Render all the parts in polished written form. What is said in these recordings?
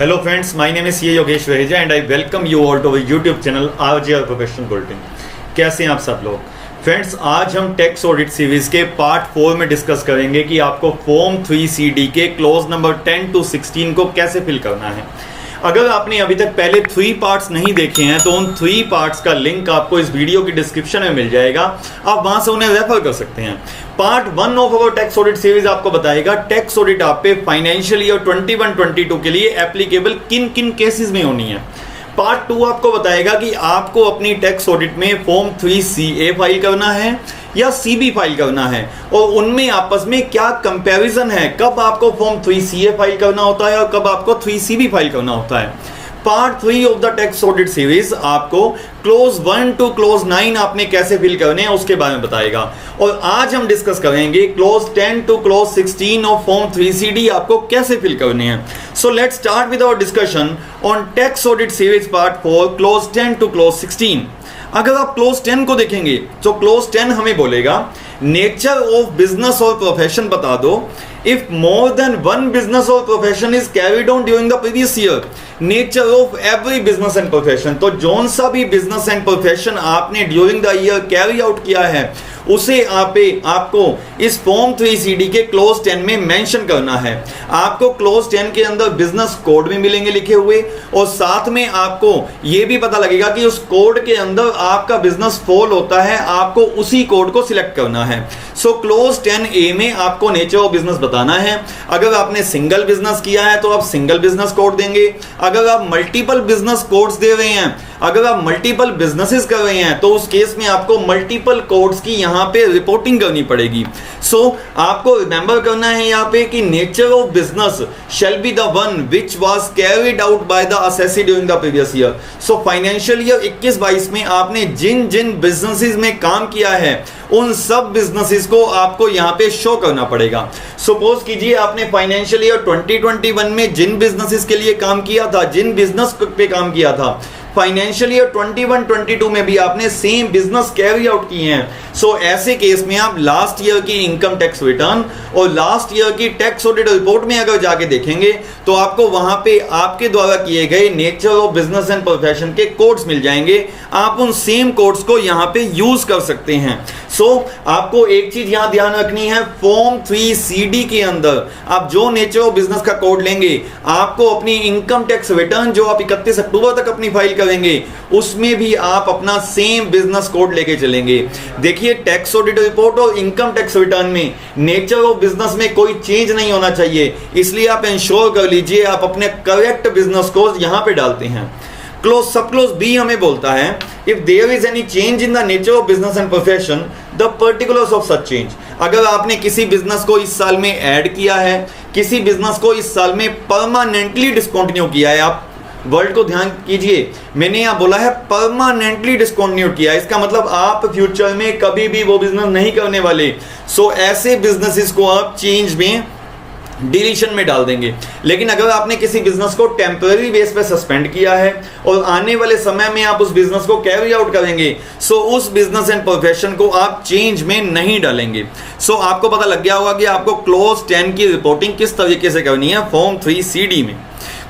Hello friends, my name is CA Yogesh Vaheja and I welcome you all to our YouTube channel RJR Professional Bulletin। कैसे हैं आप सब लोग? Friends, आज हम टैक्स ऑडिट सीरीज के पार्ट 4 में डिस्कस करेंगे कि आपको फॉर्म 3CD के क्लोज नंबर 10 to 16 को कैसे फिल करना है। अगर आपने अभी तक पहले 3 पार्ट्स नहीं देखे हैं तो उन 3 पार्ट्स का लिंक आपको इस वीडियो की डिस्क्रिप्शन में मिल जाएगा, आप वहां से उन्हें रेफर कर सकते हैं। Part 1 of our tax audit series आपको बताएगा टैक्स ऑडिट आप पे फाइनेंशियल ईयर 21-22 के लिए एप्लीकेबल किन किन केसेस में होनी है। पार्ट 2 आपको बताएगा कि आपको अपनी टैक्स ऑडिट में फॉर्म 3CA फाइल करना है या CB फाइल करना है और उनमें आपस में क्या कंपैरिजन है, कब आपको फॉर्म 3CA फाइल करना होता है और कब आपको 3CB फाइल करना होता है। Part 3 of the tax audit series आपको क्लोज 1 to क्लोज 9 आपने कैसे फिल करने हैं उसके बारे में बताएगा। और आज हम डिस्कस करेंगे clause 10 to clause 16 of form 3CD आपको कैसे फिल करने हैं। So let's start with our discussion on tax audit series part 4 clause 10 to clause 16। अगर आप क्लोज 10 को देखेंगे तो क्लोज 10 हमें बोलेगा नेचर ऑफ बिजनेस और प्रोफेशन बता दो। If more than one business और profession is carried on during the previous year, nature of every business and profession, तो जौन सा भी बिजनेस एंड प्रोफेशन आपने during the year carry out किया है उसे आपको इस फॉर्म 3CD के क्लोज 10 में मेंशन करना है। आपको क्लोज 10 के अंदर बिजनेस कोड भी मिलेंगे लिखे हुए और साथ में आपको यह भी पता लगेगा कि उस कोड के अंदर आपका बिजनेस फॉल होता है, आपको उसी कोड को सिलेक्ट करना है। सो क्लोज 10A में आपको नेचर ऑफ बिजनेस बताना है। अगर आपने सिंगल बिजनेस किया है तो आप सिंगल बिजनेस कोड देंगे। अगर आप मल्टीपल बिजनेस कोड्स दे रहे हैं, अगर आप मल्टीपल बिजनेसेस कर रहे हैं तो उस केस में आपको मल्टीपल कोड्स की यहां पे रिपोर्टिंग करनी पड़ेगी। सो आपको रिमेंबर करना है यहां पे कि nature of business shall be the one which was carried out by the assessee during the previous year. So financial year 21-22 में आपने जिन जिन बिजनेसेस में काम किया है उन सब बिजनेसेस को आपको यहां पे शो करना पड़ेगा। सपोज कीजिए आपने फाइनेंशियल ईयर 2021 में जिन बिजनेसेस के लिए काम किया था, जिन बिजनेस पे काम किया था, फाइनेंशियल ईयर 21-22 में भी आपने सेम बिजनेस कैरी आउट किए हैं। सो ऐसे केस में आप लास्ट ईयर की इनकम टैक्स रिटर्न और लास्ट ईयर की टैक्स ऑडिट रिपोर्ट में अगर जाके देखेंगे तो आपको वहां पे आपके द्वारा किए गए nature of business and profession के कोड्स मिल जाएंगे। आप उन सेम कोड्स को यहां पे यूज कर सकते हैं। सो आपको एक चीज यहां ध्यान रखनी है, फॉर्म 3CD के अंदर आप जो नेचर ऑफ बिजनेस का कोड लेंगे, आपको अपनी इनकम टैक्स रिटर्न जो आप 31 अक्टूबर तक अपनी फाइल करेंगे उसमें भी आप अपना सेम बिजनेस कोड लेके चलेंगे। देखिए, टैक्स ऑडिट रिपोर्ट और इनकम टैक्स रिटर्न में नेचर ऑफ बिजनेस में कोई चेंज नहीं होना चाहिए, इसलिए आप इंश्योर कर लीजिए आप अपने करेक्ट बिजनेस कोड यहां पे डालते हैं। क्लोज सब क्लोज B हमें बोलता है if there is any change in the nature of business and profession the particulars of such change. अगर आपने किसी बिजनेस को इस साल में ऐड किया है, किसी बिजनेस को इस साल में परमानेंटली डिसकंटिन्यू किया है, आप वर्ड को ध्यान कीजिए, मैंने यहां बोला है परमानेंटली डिसकंटिन्यू किया, इसका मतलब आप फ्यूचर में कभी भी वो बिजनेस नहीं करने वाले। सो ऐसे बिजनेसेस को आप चेंज में डिलीशन में डाल देंगे। लेकिन अगर आपने किसी बिजनेस को टेम्पररी बेस पे सस्पेंड किया है और आने वाले समय में आप उस बिजनेस को कैरी आउट करेंगे, सो उस बिजनेस एंड प्रोफेशन को आप चेंज में नहीं डालेंगे। सो आपको पता लग गया होगा कि आपको क्लोज 10 की रिपोर्टिंग किस तरीके से करनी है फॉर्म 3CD में।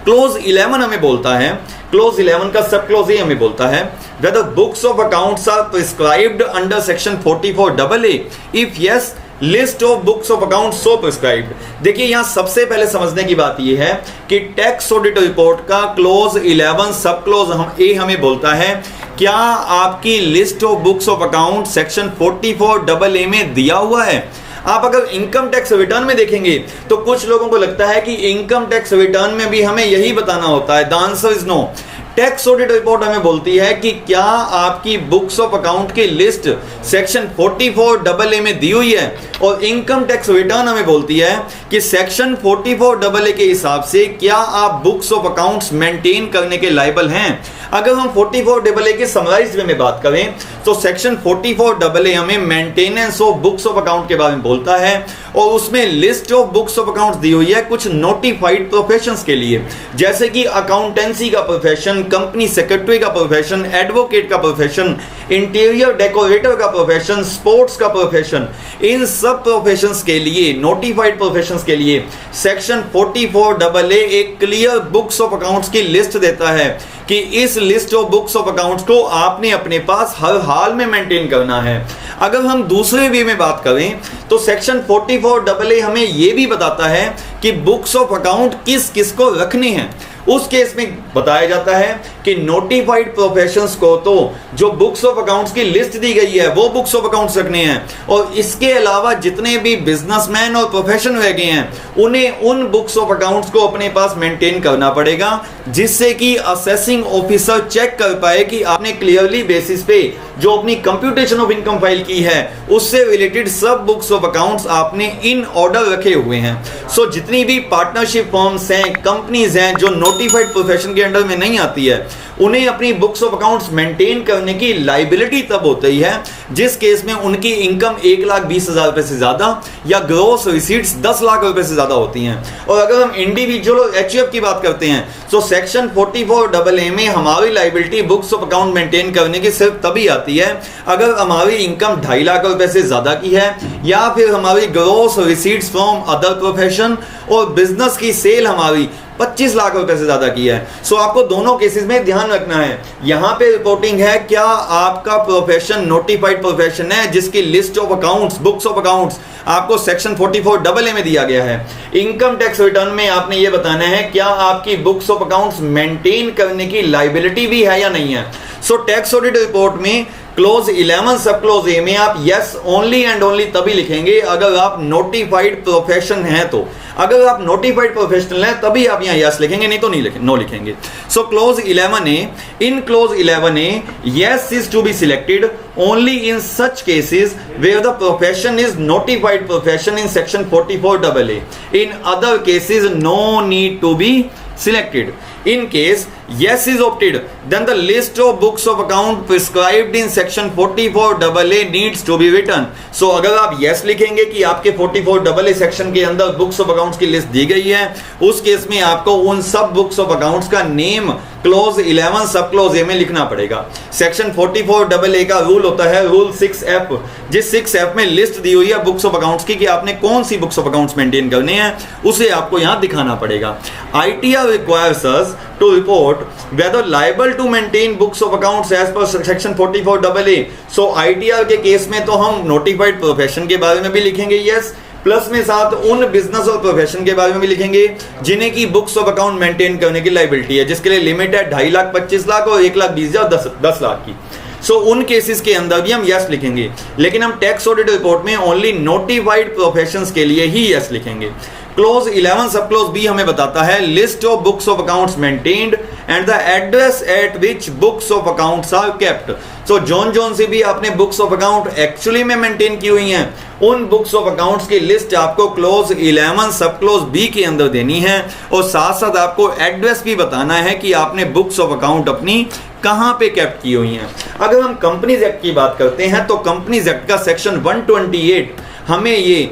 क्लोज 11 हमें बोलता है, क्लोज 11 का सब क्लोज हमें बोलता है whether books of accounts are prescribed under section 44AA, if yes list of books of account so prescribed. देखिए, यहां सबसे पहले समझने की बात यह है कि टैक्स ऑडिट रिपोर्ट का क्लोज 11 सब क्लोज A हमें बोलता है क्या आपकी list of books of account section 44AA में दिया हुआ है। आप अगर इनकम टैक्स रिटर्न में देखेंगे तो कुछ लोगों को लगता है कि इनकम टैक्स रिटर्न में भी हमें यही बताना होता है। The answer is no. Tax audit report हमें बोलती है कि क्या आपकी बुक्स ऑफ अकाउंट की लिस्ट सेक्शन 44AA में दी हुई है, और इनकम टैक्स रिटर्न हमें बोलती है कि सेक्शन 44AA के हिसाब से क्या आप बुक्स ऑफ अकाउंट्स मेंटेन करने के लायबल हैं। अगर हम 44AA के समराइज्ड वे में बात करें तो सेक्शन 44AA हमें maintenance of books of account के बारे में बोलता है और उसमें list of books of accounts दी हुई है कुछ नोटिफाइड प्रोफेशंस के लिए, जैसे कि अकाउंटेंसी का प्रोफेशन, कंपनी सेक्रेटरी का प्रोफेशन, एडवोकेट का प्रोफेशन, इंटीरियर डेकोरेटर का प्रोफेशन, स्पोर्ट्स का प्रोफेशन। इन सब प्रोफेशंस के लिए, नोटिफाइड प्रोफेशंस के लिए सेक्शन 44AA एक क्लियर बुक्स ऑफ अकाउंट्स की लिस्ट देता है कि इस list of books of accounts को आपने अपने पास हर हाल में मेंटेन करना है। अगर हम दूसरे वे में बात करें तो सेक्शन 44AA हमें यह भी बताता है कि बुक्स ऑफ अकाउंट किस किस को रखने हैं। उस केस में बताया जाता है कि नोटिफाइड प्रोफेशंस को तो जो बुक्स ऑफ अकाउंट्स की लिस्ट दी गई है वो बुक्स ऑफ अकाउंट्स रखने हैं, और इसके अलावा जितने भी बिजनेसमैन और प्रोफेशन रह गए हैं उन्हें उन बुक्स ऑफ अकाउंट्स को अपने पास मेंटेन करना पड़ेगा, जिससे कि असेसिंग ऑफिसर चेक कर पाए कि आपने क्लियरली बेसिस पे जो अपनी कंप्यूटेशन ऑफ इनकम फाइल की है उससे रिलेटेड सब बुक्स ऑफ अकाउंट्स आपने इन ऑर्डर रखे हुए हैं। सो जितनी भी पार्टनरशिप फर्म्स हैं, कंपनीज हैं जो नोटिफाइड प्रोफेशन के अंडर में नहीं आती है, उन्हें अपनी बुक्स ऑफ अकाउंट्स मेंटेन करने की लाइबिलिटी तब होती है जिस केस में उनकी इनकम 1,20,000 रुपए से ज्यादा या ग्रॉस रिसीट्स 10 लाख रुपए से ज्यादा होती हैं। और अगर हम इंडिविजुअल और एचयूएफ की बात करते हैं तो सेक्शन 44AA में हमारी liability books of account maintain करने की सिर्फ तभी आती है अगर हमारी इनकम 2.5 लाख रुपए से ज्यादा की है, या फिर हमारी gross receipts from other profession और बिजनेस की सेल हमारी 25 लाख रुपए से ज्यादा की है। सो आपको दोनों केसेस में ध्यान रखना है। यहां पे रिपोर्टिंग है क्या आपका प्रोफेशन नोटिफाइड प्रोफेशन है जिसकी list of accounts, books of accounts आपको सेक्शन 44AA में दिया गया है। इनकम टैक्स रिटर्न में आपने ये बताना है क्या आपकी बुक्स ऑफ अकाउंट्स मेंटेन करने की लाइबिलिटी भी है या नहीं है। सो टैक्स ऑडिट रिपोर्ट में क्लोज 11 सब क्लोज ए में आप यस ओनली एंड ओनली तभी लिखेंगे अगर आप नोटिफाइड प्रोफेशन हैं तो। अगर आप नोटिफाइड प्रोफेशनल हैं तभी आप यहाँ यस लिखेंगे, नहीं तो नहीं लिखेंगे, नो लिखेंगे। So close 11A, in close 11A yes is to be selected only in such cases where the profession is notified profession in section 44AA. In other cases no need to be selected. In case yes is opted, then the list of books of account prescribed in section 44AA needs to be written. So अगर आप yes लिखेंगे कि आपके 44AA section के अंदर books of accounts की list दी गई है, उस केस में आपको उन सब बुक्स ऑफ अकाउंट्स का नेम क्लोज 11 सब क्लोज ए में लिखना पड़ेगा। सेक्शन 44AA का रूल होता है रूल 6F, जिस 6F में लिस्ट दी हुई है बुक्स ऑफ अकाउंट्स की कि आपने कौन सी बुक्स ऑफ अकाउंट्स मेंटेन करने हैं, उसे आपको यहां दिखाना पड़ेगा। ITR requires us to report whether liable to maintain books of accounts as per section 44AA. So ITR के केस में तो हम नोटिफाइड प्रोफेशन के बारे में भी लिखेंगे यस, प्लस में साथ उन बिजनेस और प्रोफेशन के बारे में भी लिखेंगे जिन्हें की बुक्स ऑफ अकाउंट मेंटेन करने की लाइबिलिटी है, जिसके लिए लिमिट है 2.5 लाख, 25 लाख और 1,20,000 10 लाख की। सो उन केसेस के अंदर भी हम यस लिखेंगे, लेकिन हम टैक्स ऑडिट रिपोर्ट में ओनली नोटिफाइड प्रोफेशंस के लिए ही यस लिखेंगे। क्लोज 11 सब क्लोज बी हमें बताता है list of books of accounts maintained and the address at which books of accounts are kept. So जोन से भी आपने बुक्स ऑफ अकाउंट एक्चुअली में मेंटेन की हुई हैं, उन बुक्स ऑफ अकाउंट्स की लिस्ट आपको क्लोज 11 सब क्लोज बी के अंदर देनी है, और साथ साथ आपको एड्रेस भी बताना है कि आपने बुक्स ऑफ अकाउंट अपनी कहां पे कैप्ट की हुई हैं। अगर हम कंपनीज एक्ट की बात करते हैं तो कंपनीज एक्ट का सेक्शन 128 हमें ये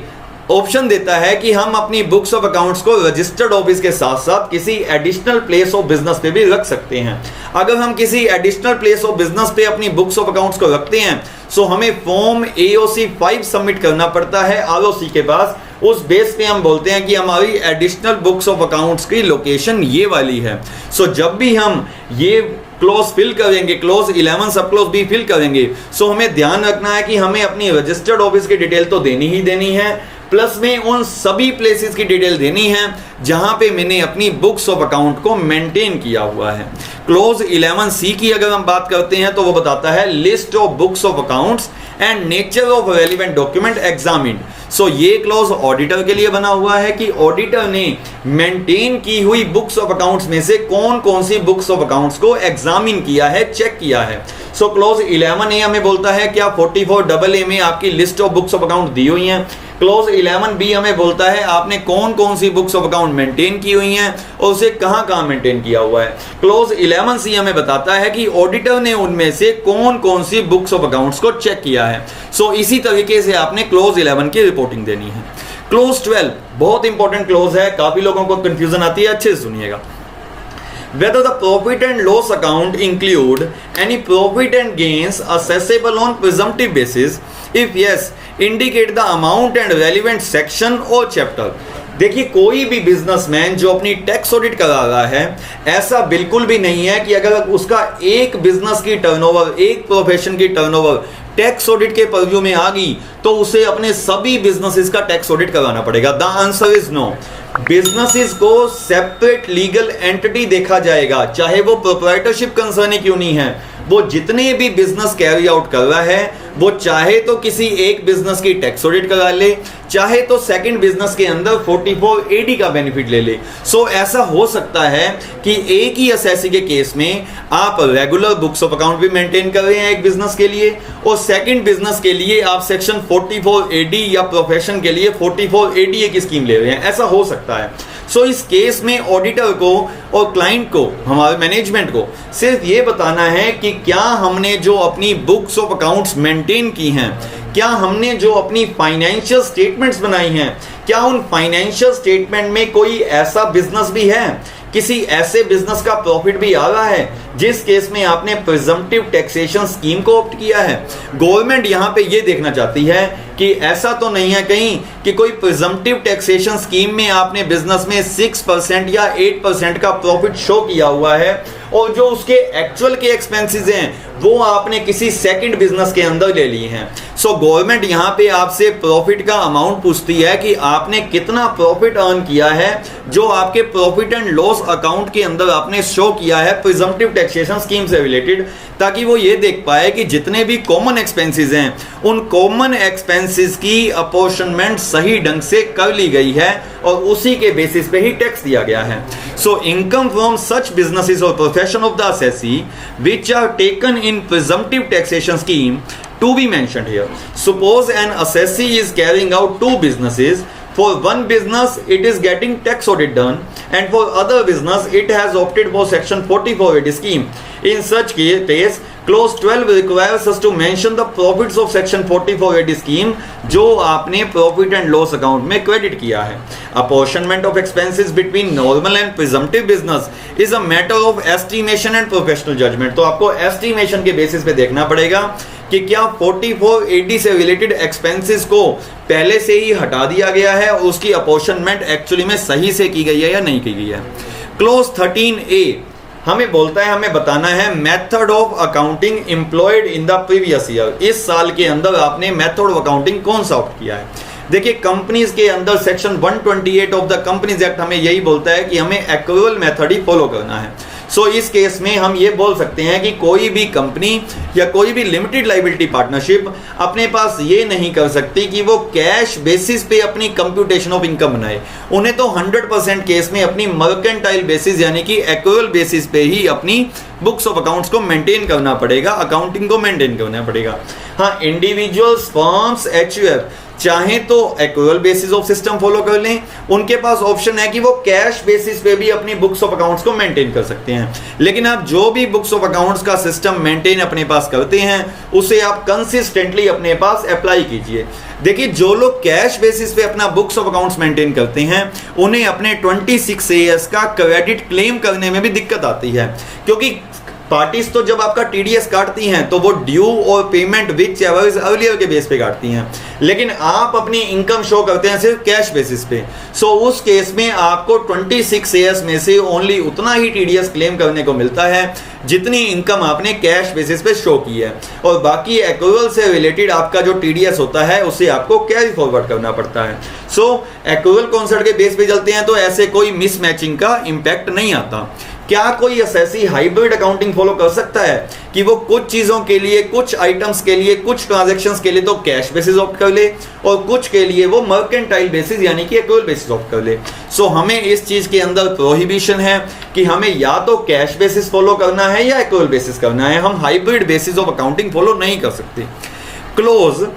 ऑप्शन देता है कि हम अपनी बुक्स ऑफ अकाउंट्स को रजिस्टर्ड ऑफिस के साथ साथ किसी एडिशनल प्लेस ऑफ बिजनेस पे भी रख सकते हैं। अगर हम किसी एडिशनल प्लेस ऑफ बिजनेस पे अपनी बुक्स ऑफ अकाउंट्स को रखते हैं सो हमें फॉर्म AOC 5 सबमिट करना पड़ता है ROC के पास। उस बेस पे हम बोलते हैं कि हमारी एडिशनल बुक्स ऑफ अकाउंट्स की लोकेशन ये वाली है। सो जब भी हम ये क्लोज फिल करेंगे, close 11 sub close B fill करेंगे, सो हमें ध्यान रखना है कि हमें अपनी रजिस्टर्ड ऑफिस की डिटेल तो देनी ही देनी है, प्लस में उन सभी प्लेसेस की डिटेल देनी है जहां पे मैंने अपनी बुक्स ऑफ अकाउंट को मेंटेन किया हुआ है। क्लोज 11C की अगर हम बात करते हैं तो वो बताता है list of books of accounts and nature of relevant document examined. So ये क्लोज ऑडिटर के लिए बना हुआ है कि ऑडिटर ने मेंटेन की हुई बुक्स ऑफ अकाउंट्स में से कौन कौन सी बुक्स ऑफ अकाउंट्स को एग्जामिन किया है, चेक किया है। सो क्लोज 11A हमें बोलता है क्या 44AA में आपकी list of books of account दी हुई हैं। क्लोज 11B हमें बोलता है आपने कौन कौन सी बुक्स ऑफ अकाउंट मेंटेन की हुई हैं और उसे कहां कहां मेंटेन किया हुआ है। क्लोज 11C हमें बताता है कि ऑडिटर ने उनमें से कौन कौन सी बुक्स ऑफ अकाउंट्स को चेक किया है। सो इसी तरीके से आपने क्लोज 11 की रिपोर्टिंग देनी है। क्लोज 12 बहुत इंपॉर्टेंट क्लोज है, काफी लोगों को कंफ्यूजन आती है, अच्छे से सुनिएगा। Whether the profit and loss account include any profit and gains assessable on presumptive basis, if yes, indicate the amount and relevant section or chapter। देखिए, कोई भी बिजनेसमैन जो अपनी टैक्स ऑडिट करा रहा है, ऐसा बिल्कुल भी नहीं है कि अगर उसका एक बिजनेस की टर्नओवर, एक प्रोफेशन की टर्नओवर टैक्स ऑडिट के परव्यू में आ गई तो उसे अपने सभी बिजनेसेस का टैक्स ऑडिट कराना पड़ेगा। The answer is no. Businesses को सेपरेट लीगल एंटिटी देखा जाएगा, चाहे वो प्रोप्राइटरशिप कंसर्न क्यों नहीं है। वो जितने भी बिजनेस कैरी आउट कर रहा है, वो चाहे तो किसी एक बिजनेस की टैक्स ऑडिट करा ले, चाहे तो सेकंड बिजनेस के अंदर 44AD का बेनिफिट ले ले। सो ऐसा हो सकता है कि एक ही असेसी के केस में आप रेगुलर बुक्स ऑफ अकाउंट भी मेंटेन कर रहे हैं एक बिजनेस के लिए, और सेकंड बिजनेस के लिए आप सेक्शन 44AD या प्रोफेशन के लिए 44ADA की स्कीम ले रहे हैं, ऐसा हो सकता है। सो इस केस में ऑडिटर को और क्लाइंट को, हमारे मैनेजमेंट को सिर्फ ये बताना है कि क्या हमने जो अपनी बुक्स ऑफ अकाउंट्स मेंटेन की हैं, क्या हमने जो अपनी फाइनेंशियल स्टेटमेंट्स बनाई हैं, क्या उन फाइनेंशियल स्टेटमेंट में कोई ऐसा बिजनेस भी है, किसी ऐसे बिजनेस का प्रॉफिट भी आ रहा है जिस केस में आपने प्रिजम्पटिव टैक्सेशन स्कीम को ऑप्ट किया है। गवर्नमेंट यहां पे ये देखना चाहती है कि ऐसा तो नहीं है कहीं कि कोई प्रिजम्पटिव टैक्सेशन स्कीम में आपने बिजनेस में 6% या 8% का प्रॉफिट शो किया हुआ है और जो उसके एक्चुअल के एक्सपेंसेस हैं वो आपने किसी सेकंड बिजनेस के अंदर ले लिए हैं। सो गवर्नमेंट यहां पे आपसे प्रॉफिट का अमाउंट पूछती है कि आपने कितना प्रॉफिट अर्न किया है जो आपके प्रॉफिट एंड लॉस अकाउंट के अंदर आपने शो किया है प्रिजम्पटिव टैक्सेशन स्कीम से रिलेटेड, ताकि वो ये देख पाए कि जितने भी कॉमन एक्सपेंसेस हैं उन कॉमन एक्सपेंसेस की अपॉर्शनमेंट सही ढंग से कर ली गई है और उसी के बेसिस पे ही टैक्स दिया गया है। So income from such businesses और profession of the assessee which are taken in presumptive taxation scheme to be mentioned here. Suppose an assessee is carrying out two businesses. For one business it is getting tax audit done and for other business it has opted for section 44AD scheme. In such case clause 12 requires us to mention the profits of section 44AD scheme जो आपने profit and loss account में credit किया है। Apportionment of expenses between normal and presumptive business is a matter of estimation and professional judgement. तो आपको estimation के basis पे देखना पड़ेगा कि क्या 44AD से रिलेटेड एक्सपेंसेस को पहले से ही हटा दिया गया है और उसकी अपॉर्शनमेंट एक्चुअली में सही से की गई है या नहीं की गई है। क्लोज 13A हमें बोलता है, हमें बताना है method of accounting employed in the previous year. इस साल के अंदर आपने मेथड ऑफ अकाउंटिंग कौन सा ऑप्ट किया है। देखिए, कंपनीज के अंदर section 128 of the companies act हमें यही बोलता है कि हमें एक्रूअल मेथड ही फॉलो करना है। सो इस केस में हम ये बोल सकते हैं कि कोई भी कंपनी या कोई भी लिमिटेड लाइबिलिटी पार्टनरशिप अपने पास ये नहीं कर सकती कि वो कैश बेसिस पे अपनी कंप्यूटेशन ऑफ इनकम बनाए। उन्हें तो 100% केस में अपनी मर्केंटाइल बेसिस यानी कि एक्रूअल बेसिस पे ही अपनी बुक्स ऑफ अकाउंट्स को मेंटेन करना पड़ेगा, अकाउंटिंग को मेंटेन करना पड़ेगा। हाँ, इंडिविजुअल्स, फर्म्स, HUF चाहे तो accrual basis of system follow कर लें, उनके पास ऑप्शन है कि वो कैश बेसिस पे भी अपनी बुक्स ऑफ अकाउंट्स को मेंटेन कर सकते हैं। लेकिन आप जो भी बुक्स ऑफ अकाउंट्स का सिस्टम मेंटेन अपने पास करते हैं उसे आप कंसिस्टेंटली अपने पास अप्लाई कीजिए। देखिए, जो लोग कैश बेसिस पे अपना बुक्स ऑफ अकाउंट्स मेंटेन करते हैं उन्हें अपने 26AS का क्रेडिट क्लेम करने में भी दिक्कत आती है, क्योंकि पार्टीज तो जब आपका TDS काटती हैं तो वो ड्यू और payment which ever is earlier के बेस पे काटती हैं, लेकिन आप अपनी इनकम शो करते हैं सिर्फ कैश बेसिस पे। सो उस केस में आपको 26AS में से ओनली उतना ही TDS क्लेम करने को मिलता है जितनी इनकम आपने कैश बेसिस पे शो की है, और बाकी एक्रूअल से रिलेटेड आपका जो TDS होता है उसे आपको कैरी फॉरवर्ड करना पड़ता है। सो एक्रूअल कॉन्सेप्ट के बेस पे चलते हैं तो ऐसे कोई मिसमैचिंग का इंपैक्ट नहीं आता। क्या कोई असेसी हाइब्रिड अकाउंटिंग फॉलो कर सकता है कि वो कुछ चीजों के लिए, कुछ आइटम्स के लिए, कुछ ट्रांजैक्शंस के लिए तो कैश बेसिस ऑप्ट कर ले और कुछ के लिए वो मर्केंटाइल बेसिस यानी कि एक्रूअल बेसिस ऑप्ट कर ले। सो हमें इस चीज के अंदर प्रोहिबिशन है कि हमें या तो कैश बेसिस फॉलो करना है या एक्रूअल बेसिस करना है। हम hybrid basis of accounting follow नहीं कर सकते। क्लोज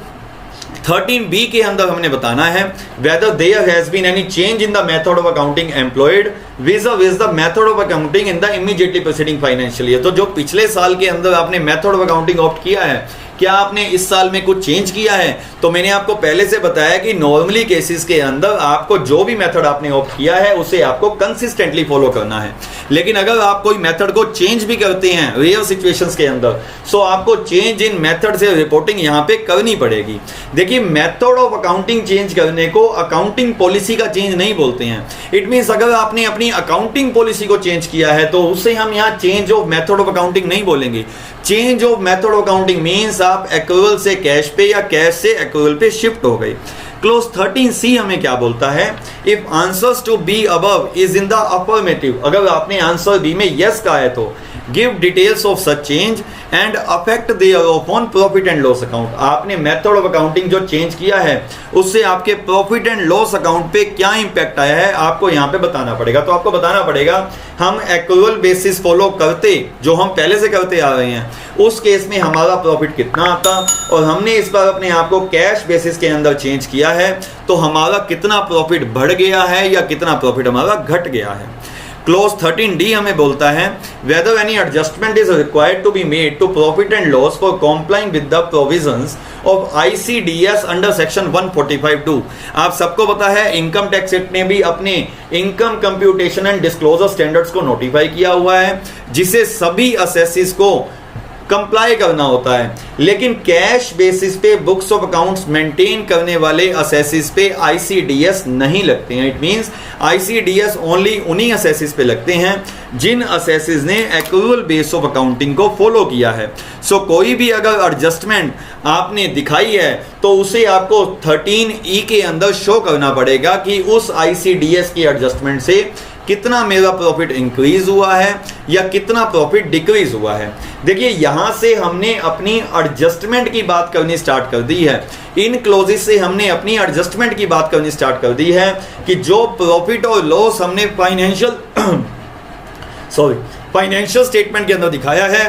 13B के अंदर हमने बताना है whether there has been any change in the method of accounting employed vis-a-vis the method of accounting in the immediately preceding financial year। तो जो पिछले साल के अंदर आपने मेथड ऑफ अकाउंटिंग ऑप्ट किया है, क्या आपने इस साल में कुछ चेंज किया है? तो मैंने आपको पहले से बताया कि नॉर्मली केसेस के अंदर आपको जो भी मेथड आपने ऑप्ट किया है उसे आपको कंसिस्टेंटली फॉलो करना है। लेकिन अगर आप कोई मेथड को चेंज भी करते हैं रेयर सिचुएशंस के अंदर, सो आपको चेंज इन मेथड से रिपोर्टिंग यहाँ पे करनी पड़ेगी। देखिए, मेथड ऑफ अकाउंटिंग चेंज करने को अकाउंटिंग पॉलिसी का चेंज नहीं बोलते हैं। इट मींस अगर आपने अपनी अकाउंटिंग पॉलिसी को चेंज किया है तो उससे हम यहाँ change of method of accounting नहीं बोलेंगे। Change of method of accounting means आप एक्रूअल से कैश पे या कैश से एक्रूअल पे शिफ्ट हो गए। क्लोज 13C हमें क्या बोलता है? If answers to B above is in the affirmative, अगर आपने आंसर बी में यस कहा है तो give details of such change and effect thereon profit and loss account. आपने मेथड ऑफ अकाउंटिंग जो चेंज किया है उससे आपके प्रॉफिट एंड लॉस अकाउंट पे क्या इंपैक्ट आया है आपको यहाँ पे बताना पड़ेगा। तो आपको बताना पड़ेगा हम एक्रूअल बेसिस फॉलो करते, जो हम पहले से करते आ रहे हैं, उस केस में हमारा प्रॉफिट कितना आता, और हमने इस बार अपने आप को कैश बेसिस के अंदर चेंज किया है तो हमारा कितना प्रॉफिट बढ़ गया है या कितना प्रॉफिट हमारा घट गया है। क्लोज 13D हमें बोलता है whether any adjustment is required to be made to profit and loss for complying with the provisions of ICDS under section 145(2)। आप सबको पता है इनकम टैक्स एक्ट ने भी अपने income computation and disclosure standards को नोटिफाई किया हुआ है, जिसे सभी असेसिस को कंप्लाई करना होता है। लेकिन कैश बेसिस पे बुक्स ऑफ अकाउंट्स मेंटेन करने वाले असेसिस पे आईसीडीएस नहीं लगते हैं। इट मींस आईसीडीएस ओनली उन्हीं असेसिस पे लगते हैं जिन असेसिस ने एक्रूअल बेस ऑफ अकाउंटिंग को फॉलो किया है। सो कोई भी अगर एडजस्टमेंट आपने दिखाई है तो उसे आपको 13E के अंदर शो करना पड़ेगा कि उस आईसीडीएस की एडजस्टमेंट से कितना मेरा प्रॉफिट इंक्रीज हुआ है या कितना प्रॉफिट डिक्रीज हुआ है। देखिए, यहां से हमने अपनी एडजस्टमेंट की बात करनी स्टार्ट कर दी है। इन क्लोजेस से हमने अपनी एडजस्टमेंट की बात करनी स्टार्ट कर दी है कि जो प्रॉफिट और लॉस हमने फाइनेंशियल स्टेटमेंट के अंदर दिखाया है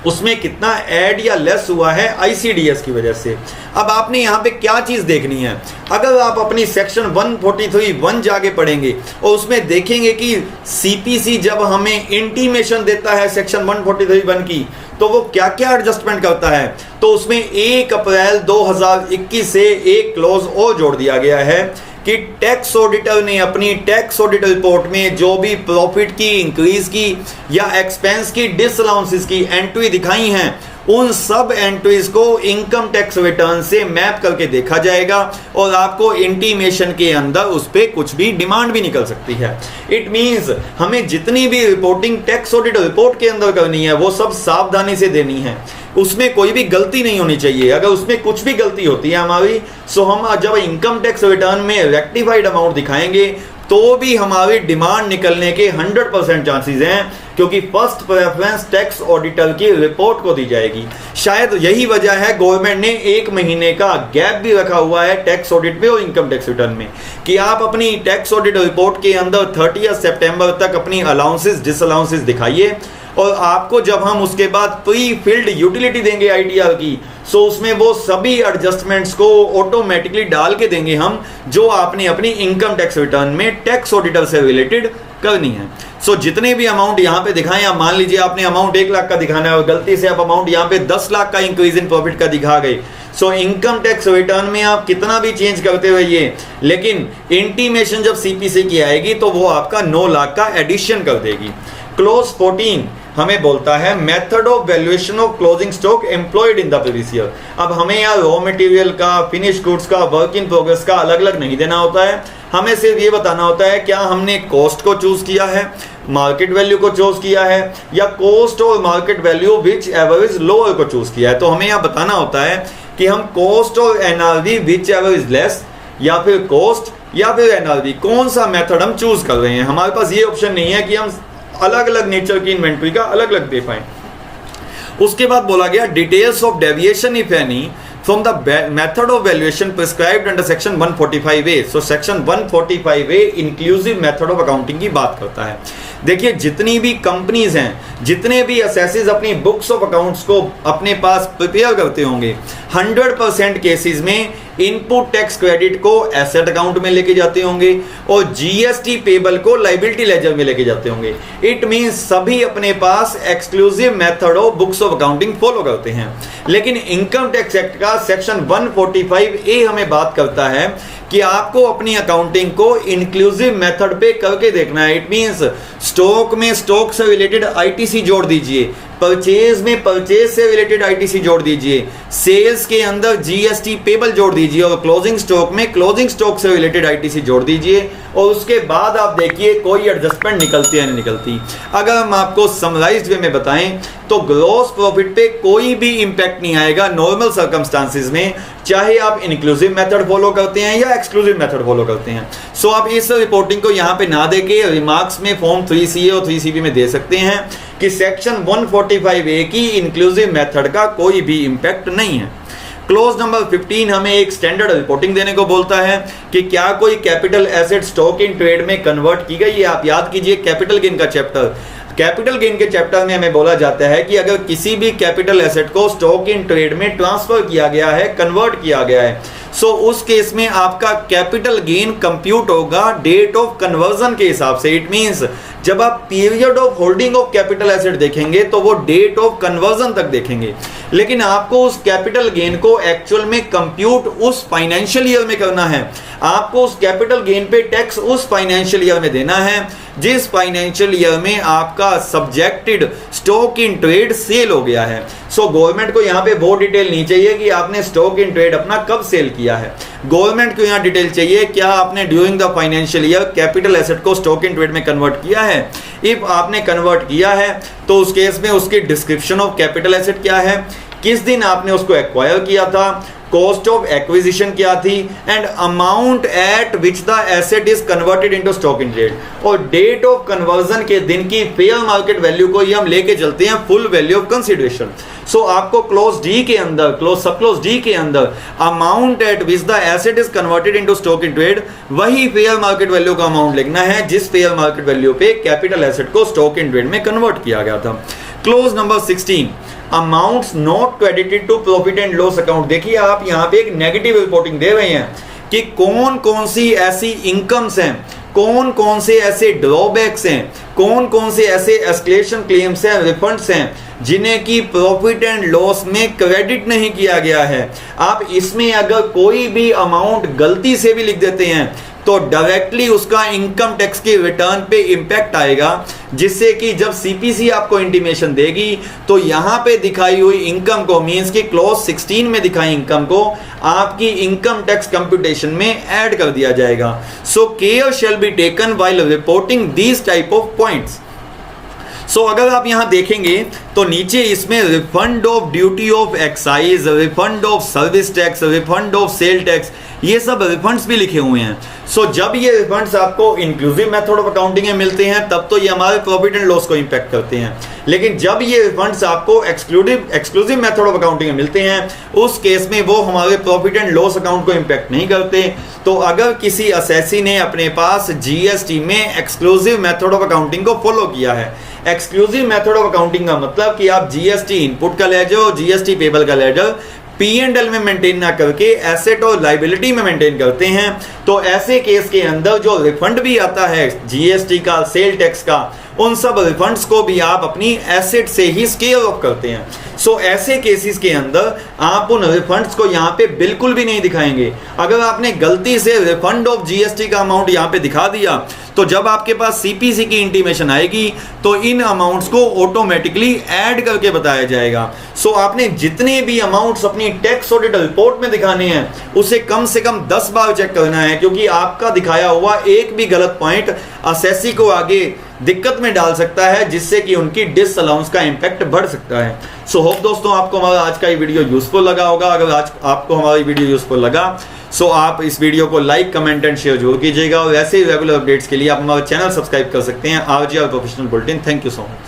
उसमें कितना ऐड या लेस हुआ है आईसीडीएस की वजह से। अब आपने यहाँ पे क्या चीज देखनी है, अगर आप अपनी सेक्शन 143(1) जाके पढ़ेंगे और उसमें देखेंगे कि सीपीसी जब हमें इंटीमेशन देता है सेक्शन 143(1) की, तो वो क्या क्या एडजस्टमेंट करता है, तो उसमें 1 अप्रैल 2021 से एक क्लॉज और जोड़ दिया गया है कि टैक्स ऑडिटर ने अपनी टैक्स ऑडिट रिपोर्ट में जो भी प्रॉफिट की, इंक्रीज की या एक्सपेंस की, डिसअलाउंसेस की एंट्री दिखाई हैं, उन सब एंट्रीज को इनकम टैक्स रिटर्न से मैप करके देखा जाएगा और आपको इंटीमेशन के अंदर उस पर कुछ भी डिमांड भी निकल सकती है। इट मींस हमें जितनी भी रिपोर्टिंग टैक्स ऑडिट रिपोर्ट के अंदर करनी है वो सब सावधानी से देनी है, उसमें कोई भी गलती नहीं होनी चाहिए। अगर उसमें कुछ भी गलती होती है हमारी, सो हम जब इनकम टैक्स रिटर्न में रेक्टिफाइड अमाउंट दिखाएंगे तो भी हमारी डिमांड निकलने के 100% चांसेस हैं, क्योंकि फर्स्ट प्रेफरेंस टैक्स ऑडिटर की रिपोर्ट को दी जाएगी। शायद यही वजह है गवर्नमेंट ने 1 महीने का गैप भी रखा हुआ है टैक्स ऑडिट में और इनकम टैक्स रिटर्न में, कि आप अपनी टैक्स ऑडिट रिपोर्ट के अंदर 30 सितंबर तक अपनी अलाउंसेस डिसअलाउंसेस दिखाइए, और आपको जब हम उसके बाद प्री फिल्ड यूटिलिटी देंगे आईटीआर की, सो उसमें वो सभी एडजस्टमेंट्स को ऑटोमेटिकली डाल के देंगे हम, जो आपने अपनी इनकम टैक्स रिटर्न में टैक्स ऑडिटर से रिलेटेड करनी है। सो जितने भी अमाउंट यहाँ पे दिखाएं, आप मान लीजिए आपने अमाउंट 1 लाख का दिखाना है और गलती से आप अमाउंट यहाँ पे 10 लाख का इंक्रीज इन प्रॉफिट का दिखा गए, सो इनकम टैक्स रिटर्न में आप कितना भी चेंज करते रहिए, लेकिन इंटीमेशन जब सीपीसी की आएगी तो वो आपका 9 लाख का एडिशन कर देगी। क्लोज 14 हमें बोलता है method of valuation of closing stock employed in the previous year. अब हमें यहाँ रॉ मटेरियल का, फिनिश गुड्स का, वर्क इन प्रोग्रेस का अलग अलग नहीं देना होता है, हमें सिर्फ ये बताना होता है क्या हमने कॉस्ट को चूज किया है, मार्केट वैल्यू को चूज किया है, या कॉस्ट और market value which ever is lower को चूज किया है। तो हमें यहाँ बताना होता है कि हम कॉस्ट और NRV which ever is less, या फिर कॉस्ट या फिर एनआरवी, कौन सा मेथड हम चूज कर रहे हैं। हमारे पास ये ऑप्शन नहीं है कि हम अलग अलग नेचर की इन्वेंट्री का अलग अलग दे पाए। उसके बाद बोला गया details of deviation if any from the method of valuation prescribed under section 145A। So section 145A inclusive method of accounting की बात करता है। देखिए, जितनी भी कंपनीज हैं, जितने भी असेसिस अपनी बुक्स ऑफ अकाउंट्स को अपने पास प्रिपेयर करते होंगे, 100% केसेस में इनपुट टैक्स क्रेडिट को एसेट अकाउंट में लेके जाते होंगे और जीएसटी पेबल को लायबिलिटी लेजर में लेके जाते होंगे। इट मींस सभी अपने पास exclusive method of books of accounting follow करते हैं। लेकिन इनकम टैक्स एक्ट का सेक्शन 145A हमें बात करता है कि आपको अपनी अकाउंटिंग को इंक्लूसिव मेथड पे करके देखना है। इट मींस स्टॉक में स्टॉक से रिलेटेड आईटीसी जोड़ दीजिए, परचेज में परचेज से रिलेटेड आईटीसी जोड़ दीजिए, सेल्स के अंदर जीएसटी पेबल जोड़ दीजिए और क्लोजिंग स्टॉक में क्लोजिंग स्टॉक से रिलेटेड आईटीसी जोड़ दीजिए और उसके बाद आप देखिए कोई एडजस्टमेंट निकलती है नहीं निकलती। अगर हम आपको समराइज्ड वे में बताएं तो ग्रॉस प्रॉफिट पे कोई भी इंपैक्ट नहीं आएगा नॉर्मल सर्कमस्टांसिस में, चाहे आप इंक्लूसिव मेथड फॉलो करते हैं या एक्सक्लूसिव मेथड फॉलो करते हैं। सो आप इस रिपोर्टिंग को यहाँ पे ना देके रिमार्क्स में फॉर्म 3CA और 3CB में दे सकते हैं कि सेक्शन 145A की इंक्लूसिव मेथड का कोई भी इंपैक्ट नहीं है। क्लोज नंबर 15 हमें एक स्टैंडर्ड रिपोर्टिंग देने को बोलता है कि क्या कोई capital asset stock in trade में कन्वर्ट की गई है। आप याद कीजिए कैपिटल गेन का चैप्टर, कैपिटल गेन के चैप्टर में हमें बोला जाता है कि अगर किसी भी कैपिटल एसेट को स्टॉक इन ट्रेड में ट्रांसफर किया गया है, कन्वर्ट किया गया है, सो उस केस में आपका कैपिटल गेन कंप्यूट होगा डेट ऑफ कन्वर्जन के हिसाब से। इट मींस जब आप period of holding of capital asset देखेंगे तो वो डेट ऑफ कन्वर्जन तक देखेंगे, लेकिन आपको उस कैपिटल गेन को एक्चुअल में कंप्यूट उस फाइनेंशियल ईयर में करना है। आपको उस कैपिटल गेन पे टैक्स उस फाइनेंशियल ईयर में देना है जिस फाइनेंशियल ईयर में आपका subjected stock in trade sale हो गया है। सो गवर्नमेंट को यहाँ पे वो डिटेल नहीं चाहिए कि आपने स्टॉक इन ट्रेड अपना कब सेल किया है। गवर्नमेंट को यहाँ डिटेल चाहिए क्या आपने during the financial year capital asset को स्टॉक इन ट्रेड में कन्वर्ट किया है। इफ आपने कन्वर्ट किया है तो उस केस में उसकी डिस्क्रिप्शन ऑफ कैपिटल एसेट क्या है, किस दिन आपने उसको एक्वायर किया था, कॉस्ट ऑफ एक्विजिशन क्या थी and amount at which the asset is converted into stock in trade, और डेट ऑफ कन्वर्जन के दिन की फेयर मार्केट वैल्यू को ही हम लेके चलते हैं फुल वैल्यू ऑफ कंसीडरेशन। सो आपको क्लोज डी के अंदर, क्लोज सब क्लोज डी के अंदर amount at which the asset is converted into stock in trade वही फेयर मार्केट वैल्यू का अमाउंट लिखना है जिस फेयर मार्केट वैल्यू पे कैपिटल एसेट को स्टॉक इन ट्रेड में कन्वर्ट किया गया था। Clause number 16 amounts not credited to profit and loss account. देखिए आप यहाँ पे एक नेगेटिव रिपोर्टिंग दे रहे हैं कि कौन कौन सी ऐसी इनकम्स हैं, कौन कौन से ऐसे ड्रॉबैक्स हैं, कौन कौन से ऐसे एस्केलेशन क्लेम्स हैं, रिफंड्स हैं जिन्हें की प्रॉफिट एंड लॉस में क्रेडिट नहीं किया गया है। आप इसमें अगर कोई भी अमाउंट गलती से भी लिख देते हैं तो डायरेक्टली उसका इनकम टैक्स के रिटर्न पे इंपैक्ट आएगा, जिससे कि जब सीपीसी आपको इंटीमेशन देगी तो यहां पे दिखाई हुई इनकम को, मींस कि क्लॉज 16 में दिखाई इनकम को आपकी इनकम टैक्स कंप्यूटेशन में ऐड कर दिया जाएगा। So care shall be taken while reporting these type of points. So अगर आप यहां देखेंगे तो नीचे इसमें refund of duty of excise, refund of service tax, refund of sale tax, ये सब रिफंड्स भी लिखे हुए हैं। सो जब ये रिफंड्स आपको इंक्लूसिव मेथड ऑफ अकाउंटिंग में मिलते हैं तब तो ये हमारे प्रॉफिट एंड लॉस को इंपैक्ट करते हैं, लेकिन जब ये रिफंड्स आपको एक्सक्लूसिव मेथड ऑफ अकाउंटिंग में मिलते हैं उस केस में वो हमारे प्रॉफिट एंड लॉस अकाउंट को इंपैक्ट नहीं करते। तो अगर किसी असेसी ने अपने पास जीएसटी में एक्सक्लूसिव मेथड ऑफ अकाउंटिंग को फॉलो किया है, एक्सक्लूसिव मेथड ऑफ अकाउंटिंग का मतलब कि आप जीएसटी इनपुट का लेजर और जीएसटी पेबल का लेजर P&L में मेंटेन ना करके एसेट और लायबिलिटी में मेंटेन करते हैं, तो ऐसे केस के अंदर जो रिफंड भी आता है जीएसटी का, सेल टैक्स का, उन सब रिफंड्स को भी आप अपनी एसेट से ही स्केल ऑफ करते हैं। सो ऐसे केसेस के अंदर आप उन रिफंड्स को यहाँ पे बिल्कुल भी नहीं दिखाएंगे। अगर आपने गलती से रिफंड ऑफ जीएसटी का अमाउंट यहाँ पे दिखा दिया तो जब आपके पास सीपीसी की इंटीमेशन आएगी तो इन अमाउंट्स को ऑटोमेटिकली ऐड करके बताया जाएगा। सो आपने जितने भी अमाउंट्स अपनी टैक्स ऑडिट रिपोर्ट में दिखाने हैं उसे कम से कम 10 बार चेक करना है, क्योंकि आपका दिखाया हुआ एक भी गलत पॉइंट असेसी को आगे दिक्कत में डाल सकता है, जिससे कि उनकी डिसअलाउंस का इंपैक्ट बढ़ सकता है। सो होप दोस्तों आपको हमारा आज का ये वीडियो यूजफुल लगा होगा। अगर आज आपको हमारी वीडियो यूजफुल लगा सो आप इस वीडियो को लाइक, कमेंट एंड शेयर जरूर कीजिएगा, और ऐसे ही रेगुलर अपडेट्स के लिए आप हमारा चैनल सब्सक्राइब कर सकते हैं, RJR professional bulletin. Thank you so much.